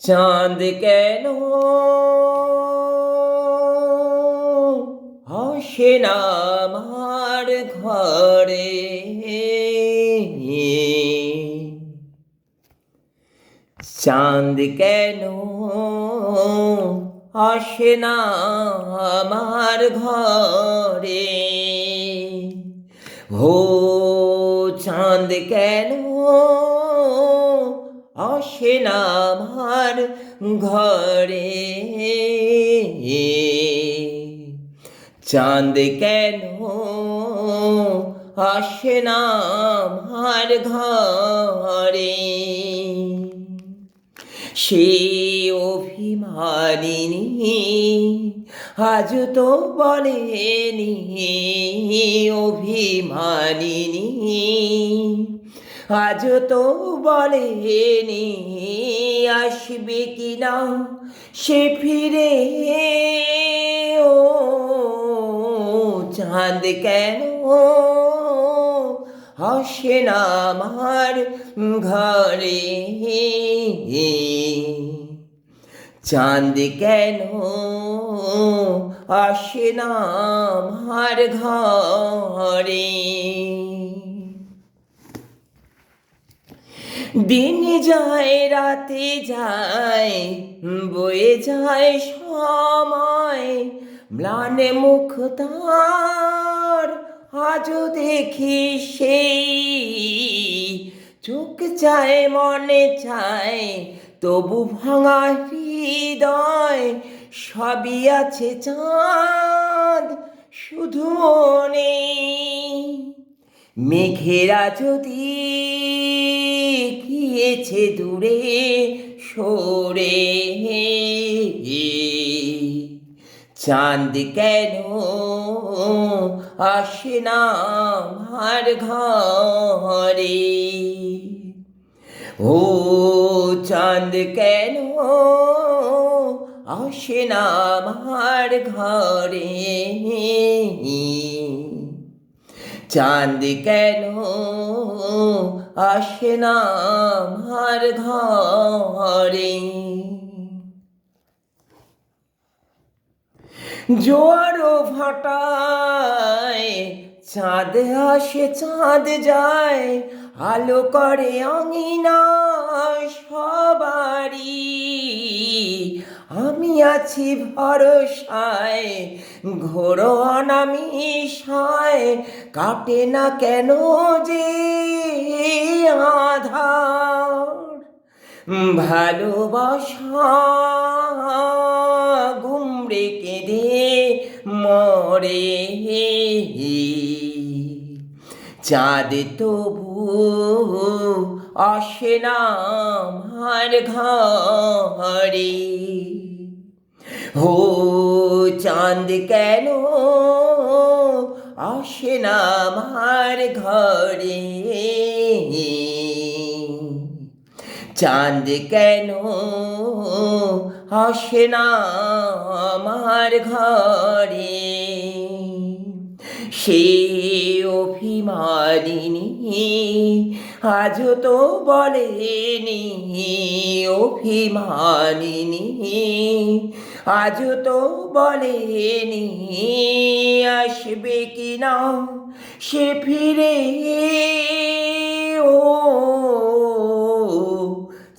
চাঁদ কেন আসে না আমার ঘরে? চাঁদ কেন আসে না আমার ঘরে? হো চাঁদ কেন আসে না আমার ঘরে? চাঁদ কেন আসে না আমার ঘরে? সে অভিমানিনী আজ তো বলেনি, অভিমানিনী আজ তো বলেনি আসবে কিনা সে ফিরে। ও চাঁদ কেন আসে না আমার ঘরে? চাঁদ কেন আসে না আমার ঘরে? দিন যায় রাতে যায়, বয়ে যায় সময়, ম্লান মুখ তার আজও দেখি সেই। চোখ চায় মনে চায় তবু ভাঙা হৃদয়, সবই আছে চাঁদ শুধু নেই। মেঘেরা যদি গিয়েছে দূরে সরে, চাঁদ কেন আসে না আমার ঘরে? ও চাঁদ কেন আসে না আমার ঘরে? চাঁদ কেন আসে না আমার ঘরে? জোয়ারও ভাটায় চাঁদ আসে চাঁদ যায়, আলো করে আঙিনা সবারই। আমি আছি ভরসায় ঘোর অনামিসায়, কাটে না কেন যে আধার? ভালোবাসা গুমড়ে কেঁদে মরে, চাঁদ তবু আসে না আমার ঘরে। হো চাঁদ কেন আসে না আমার ঘরে? চাঁদ কেন আসে না আমার ঘরে? সে অভিমানিনী আজও তো বলেনি, অভিমানিনী আজও তো বলেনি আসবে কিনা সে ফিরে। ও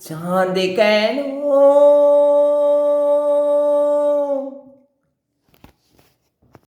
চাঁদ কেন